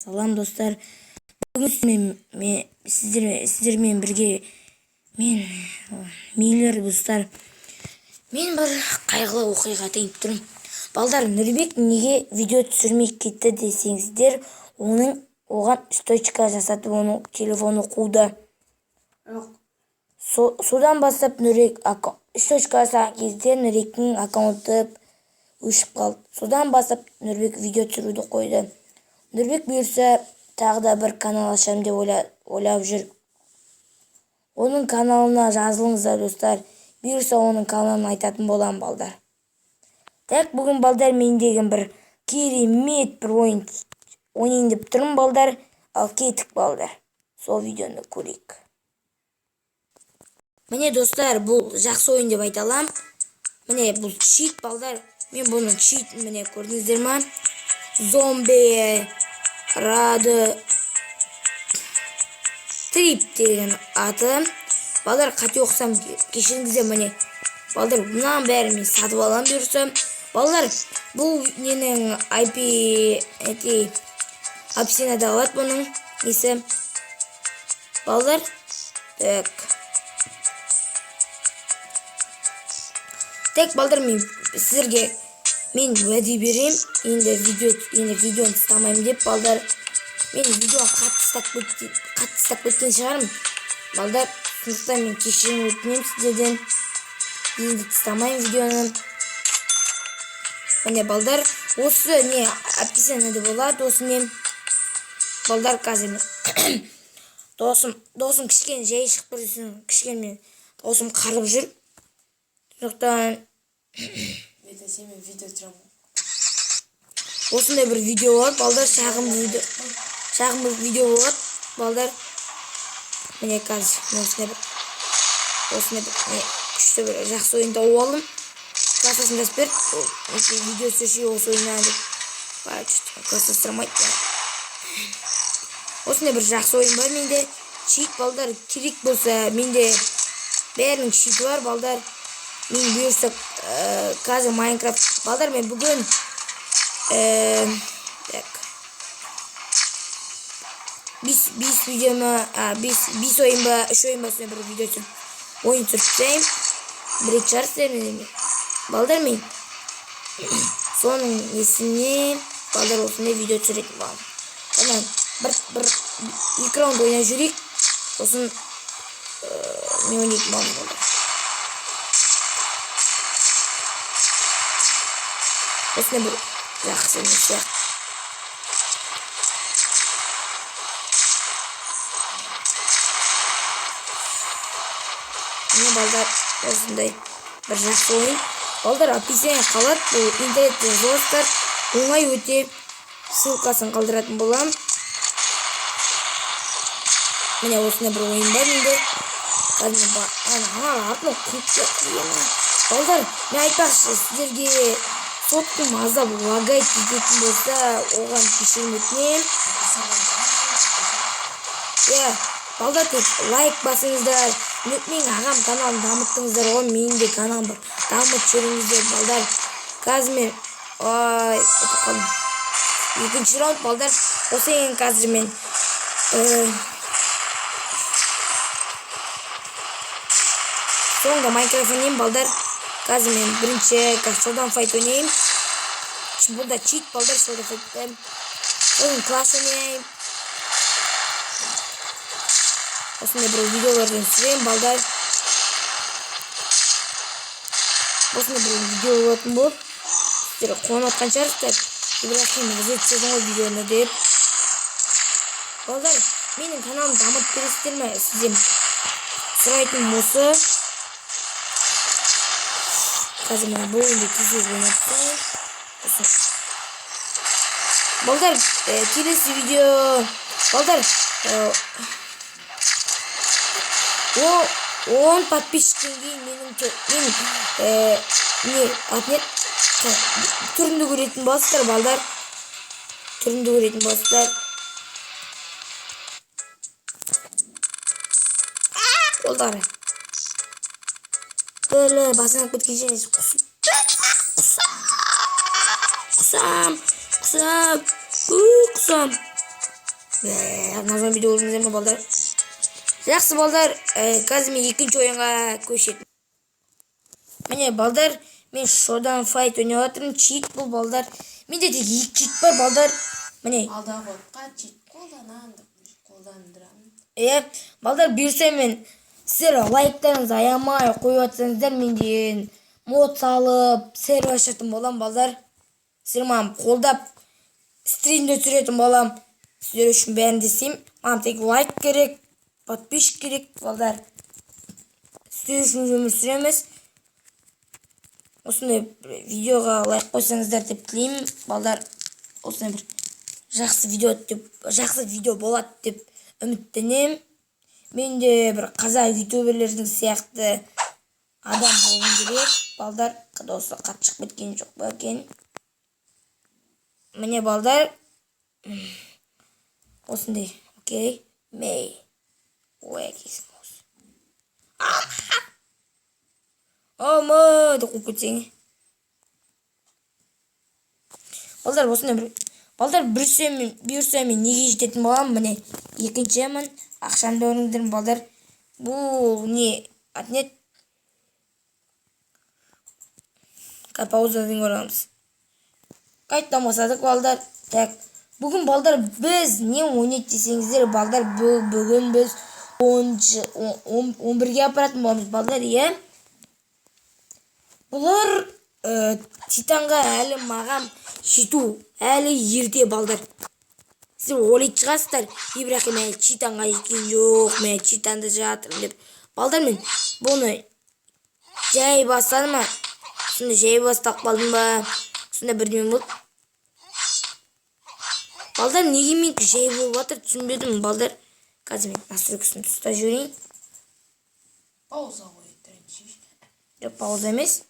Салам достар. Бүгін сіздермен бірге мейлер достар. Мен бір қайғылы оқиға тейіп тұрмын. Балдар, Нұрбек неге видео түсірмей кетті десеңіздер, оған стойчка жасатып, оның телефоны қуды. Содан бастап Нұрбек стойчка жасаған кезде Нұрбектің аккаунты өшіп қалды. Содан бастап Нұрбек видео түсіруді қойды. Нұрбек бұйырса тағы да бір канал ашам деп ойлап жүр. Оның каналына жазылыңыздар достар. Бұйырса оның каналын айтатын болам балдар. Так, бүгін балдар мендегі бір керемет бір ойын деп тұрмын балдар. Ал кеттік балдар. Сол видеоны көрейік. Міне достар, бұл жақсы ойын деп айта алам. Міне бұл чит балдар. Мен бұның читін міне көрдіңіздер ма? Зомби рады трип деген аты. Балдар, қате оқысам кешіріңіздер. Міне балдар, бұнан бәрі мен сатып алам бұйырса. Балдар, бұл ненің апсинада алады бұның несі. Балдар, так балдар, мен сіздерге уәде берем. Енді видеоны тастамаймын деп балдар. Мен видеоны қатты ұстап кеткен шығармын. Балдар, сондықтан мен кешірім өтінемін сіздерден. Енді тастамаймын видеоны. Міне балдар, осы не описаниеде болады, осы не. Балдар, қазір досым кішкене жай шығып тұрсын, кішкене досым қарып жүр. Сондықтан осындай бір видео болады балдар, шағын бір видео болады балдар. Міне қазір осындай бір күшті бір жақсы ойын тауып алдым. Классасын жазып берді. Видео түсірші осы ойыннан деп классастырмайды. Осындай бір жақсы ойын бар менде. Чит балдар, керек болса менде бәрінің читі бар балдар. Мен бұйырса қазір Майнкрафт балдар, мен бүгін 5 видеома 5 ойын ба 3 ойын ба бір видео түсіріп ойын түсіріп бір-екі жарыстарым балдар. Мен соның несіне балдар осындай видео түсіретін балдар. Бір 2 раунд ойнап жүрейік. Сосын мен ойнайтын балдар. Осындай бір жақсы несі. Міне балдар, осындай бір жақсы ойын. Балдар, описание қалады. Бұл интернетте жазылыстар. Оңай өте ссылкасын қалдыратын болам. Міне осындай бір ойын бар менде. Балдар, мен айтпақшы сіздерге соттың аздап лагайт кететін болса, оған кешірім өтінем. Балдар, тек лайк басыңыздар. Мен ағам каналын дамыттыңыздар ғой, менің де каналым бар. Дамыт жүріңіздер балдар. Қазір мен екінші раунд балдар. Осы ең қазір мен соңғы Майнкрафт ойнайым балдар. Қазір мен бірінші шоудан файт ойнайым. Бұлда чит балдар, шоудан файт. Сосын класс ойнайым. Осындай бір видеолардан түсірем балдар. Осындай бір видео болатын болып. Сіздер қуанып атқан шығарсыздар. Ибрахим жазып ғой видеоны деп. Балдар, менің каналым дамытып бересіздер ме? Сізден сұрайтын осы. Қазір мен бұл ойынды кезек ойнап. Балдар, келесі видео балдар 10 подписчиктен кейін менің түрімді көретін боласыздар балдар. Түрімді көретін боласыздар. Балдар, басыңа кеткен жеріңіз құсам. Назан видео болдыңыздар ма балдар? Жақсы балдар, қазір мен екінші ойынға көшетін. Міне балдар, мен шодан файт ойнап жатырмын. Чит бұл балдар. Менде тек 2 чит бар балдар. Міне. Алдағы уақытқа чит қолдандырамын. Балдар бұйырса мен сіздер лайктарыңызды аямай қойып жатсаңыздар, менден мод салып, сервер ашатын болам балдар. Сіздер маған қолдап стримді түсіретін болам. Сіздер үшін бәрін десем, маған тек лайк керек, подписчик керек балдар. Сіздер үшін өмір сүреміз. Осындай видеоға лайк қойсаңыздар деп тілеймін балдар. Осындай бір жақсы видео болады деп үміттенемін. Мен де бір қазақ ютуберлердің сияқты адам болғым керек балдар. Осы қатты шығып кеткен жоқ па екен. Міне балдар, осындай, окей, мей. Ой, кесім осы. Омады қуып кетсең. Балдар, осындай бір. Балдар, бұйырса мен неге жететін болам? Міне, екіншімін. Ақшамды орындырым балдар. Бұл не? Атнет. Паузадан көреміз. Қайттан басадық балдар. Так, бүгін балдар біз не ойнайды десеңіздер, балдар бүгін біз 11-ге апаратын боламыз балдар, Бұлар Титанға әлі маған жету, әлі ерте балдар. Сіздер ойлайтын шығарсыздар, Ибрахим әлі Титанға жеткен жоқ, мен Титанды жатырмын деп. Балдар, мен бұны жай бастадым ма? Сонда жай бастап қалдым ба? Сонда бірдемен болды. Балдар, неге мен жай болып жатыр түсінбедім балдар. Қазір мен настройкасын тұста жүрейін. Пауза қойып. Жоқ, пауза емес.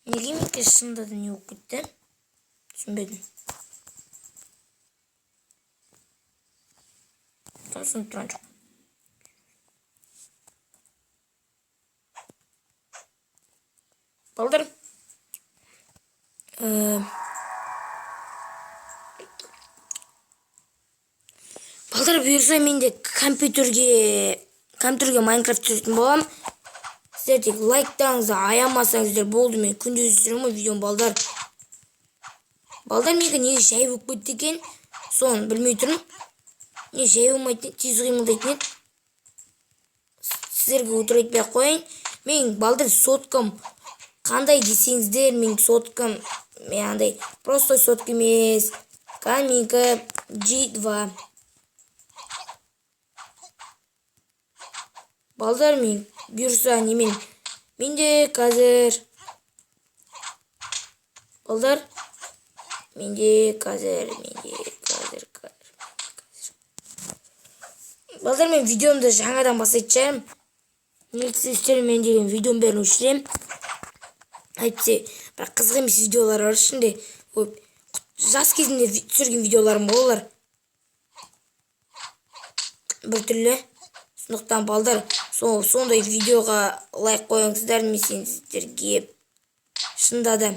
Неге мен шынында да не болып кетті? Түсінбедім. Тұрсын тұран жоқ. Балдар. Балдар, бұйырса мен де компьютерге Майнкрафт түсіретін болам. Сіздер тек лайктарыңызды аямасаңыздар болды, мен күндіз түсіремін видеом балдар. Балдар, менікі неге жай болып кетті екен? Соны білмей тұрмын. Не жай болмайтын, тез қимылдайтын еді. Сіздерге өтір айтпай қойын. Мен балдар соткам қандай десеңіздер, мен соткам андай простой сотка емес. Каминка G2. Балдар, мен бұйырса немен. Менде қазір. Балдар. Менде қазір. Балдар, мен видеомды жаңадан бастайтын. Неліктен мен деген видеом бәрін өшірем. Әйтсе, бір қызық емес видеолар бар ішінде. Жас кезінде түсірген видеоларым болар. Бір түрлі. Сондықтан балдар, сондай видеоға лайк қойыңыздар, мен сіздерге шынында да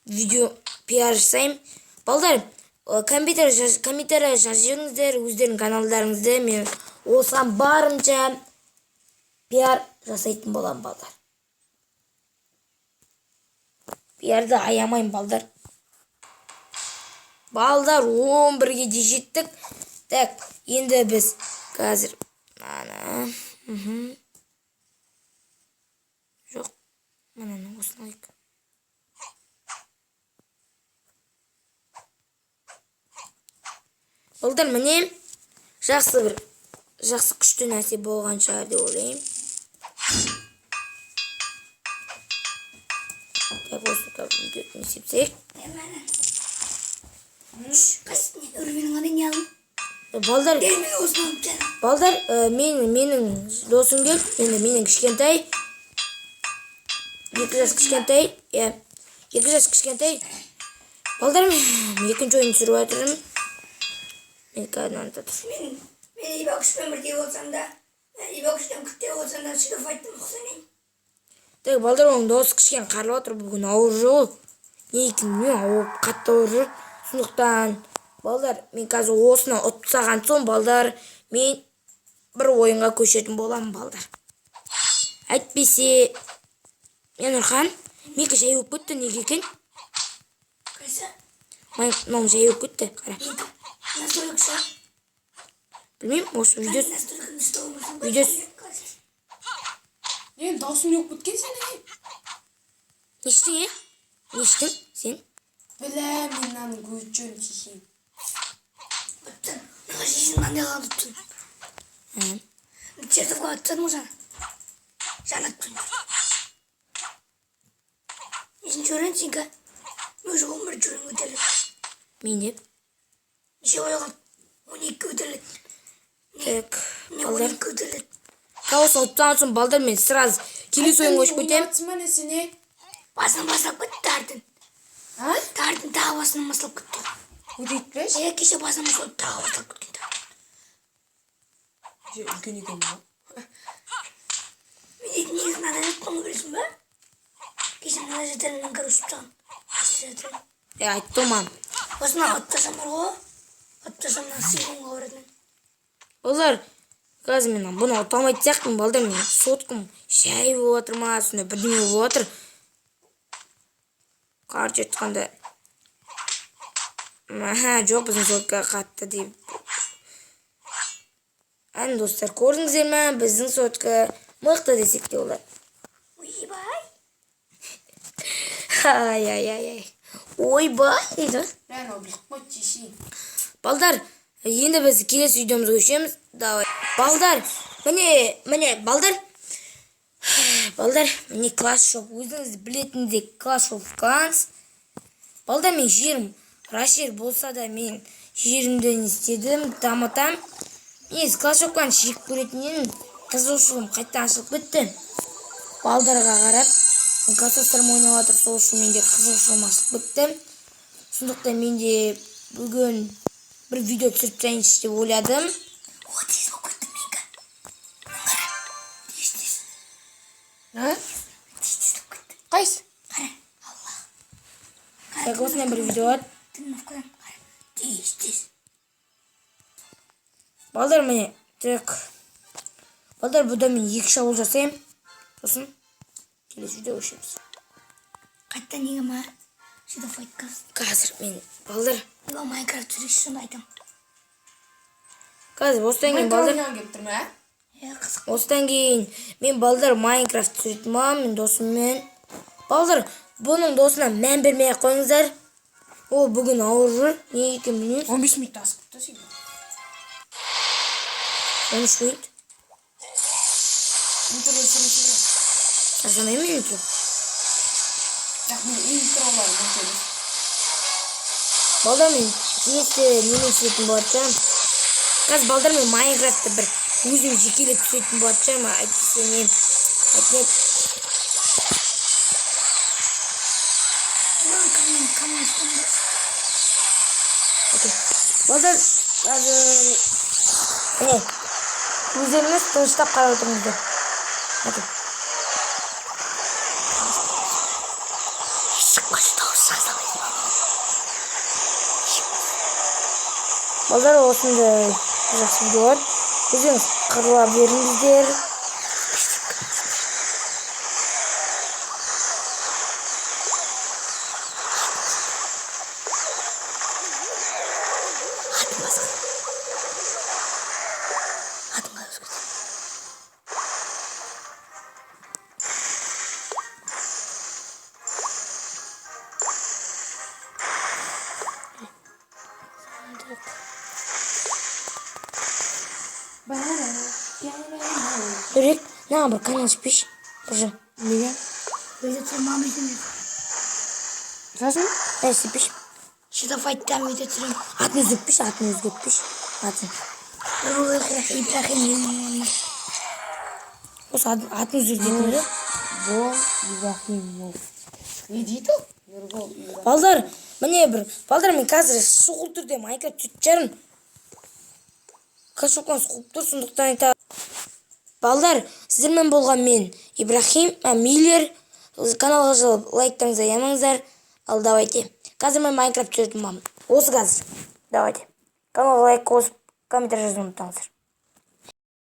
видео пиар жасаймын. Балдар, комментария жазыңыздар өздерінің каналдарыңызды, мен осыған барынша пиар жасайтын болам балдар. Пиарды аямайын балдар. Балдар, 11-ге де жеттік. Так, енді біз қазір жоқ, мынаны осылайық. Балдар, міне жақсы күшті нәрсе болған шығар деп ойлаймын. Так, осы видеоны сепсек. Қасымен үрменің ады не алым? Балдар, менің досым кел, енді менің кішкентай, 2 жас кішкентай, 2 жас кішкентай. Балдар, мен екінші ойын түсіріп жатырмын. Мен кәдімді тұр. Мен ибақышпен бірдей болсам да, ибақыштан күтте болсам да, шыдап айттым ұқсамайын. Так, балдар, оның досы кішкен қарылып отыр, бүгін ауыр жол. Не екен білмеймін, қатты ауыр жүр. Сондықтан балдар, мен қазір осыны ұтсаған соң балдар, мен бір ойынға көшетін боламын балдар. Әйтпесе, мен Нұрхан, менікі жай болып кетті, неге екен? Қайсы? Мынау жай болып кетті, қара. Настройкса? Білмеймін, осы видеосы. Настройканы ұстау болсаң, Видеосы. Даусың жоқ біткен сен. Нештің, Нештің, сен? Білем, мен аның көзчөн шешейін. Өттін. Наға шешін маңдай қалды өттін. Чертовға өттін мұзан. Жанаттын. Несін жүрін сенгі? Өзі 11 жүрін өтелік. Мен деп. Неше ойған? 12 өтелік. Так, Не балдар. 12 өтелік. Кауысы ұттан соң балдар, мен сразу келесі ойынға көшіп кетем. Ойнатсыма несіне? Басынан бастап кетті тардың. А? Тардың тағы басынан бастап кетті. Өтейтпеш? Кеше басынан бастап тағы бастап кеткен тардың. Үлкен екен ба? Мен дейтін негізін ада жеттің білесің ба? Кеше мына жетерінен көрісіп тұрған. Айттым маған. Осына аттасам бар ғой. Аттасам мына сыйғымға баратын. Балдар, қазір мен бұны ұтамайды сияқтымын, балдар, мен соткым шай болып отыр ма, сонда бірдеңе болып отыр. Қарсы жатқанда. Жоқ, біздің сотқа қатты деп. Ән достар, көрдіңіздер ме? Біздің сотқа мықты десек те олар. Ойбай. Ай. Ойбай дейді. Мен облық қой шешейін. Балдар, енді біз келесі видеомызға көшеміз. Давай. Балдар, міне, балдар. Балдар, міне Clash of, өзіңіз білетіндей Clash of Clans. Балдар, мен жерім Рашер болса да мен жерімді істедім, дамытам. Мен Clash of Clans жек көретінен қызығушылығым қайттан ашылып кетті. Балдарға қарап, классастарым ойнап жатыр, сол үшін менде қызығушылығым ашылып кетті. Сондықтан менде бүгін бір видео түсіріп тастайыншы деп ойладым. О, тез болып кетті менгі. Қара, тез. А? Тез болып кетті. Қайсы? Қара, Аллах. Так, осындай бір видео бар. Тренировкадан қара. Тез. Балдар, міне, так. Балдар, бұда мен 2 шабуыл жасайым. Сосын келесі видео көшеміз. Қайттан неге ма? Сюда файткаст. Қазір мен, балдар, Неге Майнкрафт жүресі сонда айтам. қазір осыдан кейін балдар, Майнкрафт келіп тұр ма? Қызық. осыдан кейін мен балдар Майнкрафт түсіретін боламын, мен досыммен. Балдар, бұның досына мән бермей қойыңыздар. Ол бүгін ауыр жүр, не екен білмеймін. 15 минут асып та сен. 13 минут. Интернет Жазамаймын мен екен. Бірақ мен интролар мүмкін. Балдар, мен келесі немен түсіретін болатжам. Қазір балдар, мен Майнкрафтты бір өзім жекелеп түсіретін болатжам. Әйтпесе мен айтмет. Камен үстінде. Балдар, қазір міне, өздеріңіз тыныштап қарап отырыңыздар. Әке. Балдар, осындай жақсы видео бар. Өзіңіз қырыла беріңіздер. Жүрек, наға бір канал шпиш. Бұржы. Неге? Өзі тұрмам етіміз. Жасың? Сіпиш. Сюда файттан видео түрім. Атын өзгертпиш, Атын. Ибрахим. Осы атын өзгертетін бе? Бол, Ибрахим. Не дейді ол? Нұрбол, Ибрахим. Балдар, міне бір. Балдар, мен қазір шұғыл түрде Майнкрафт түсіп жарым. Қашуқан сұқып тұр, сондықтан айта. Балдар, сіздермен болған мен Ибрахим, Миллер. Каналға жылып лайктарыңызды ямаңыздар. Ал давайте. Қазір мен Майнкрафт түсіретін боламын. осы қазір. Давайте. Каналға лайк қосып, комментарий жазуды ұмытпаңыздар.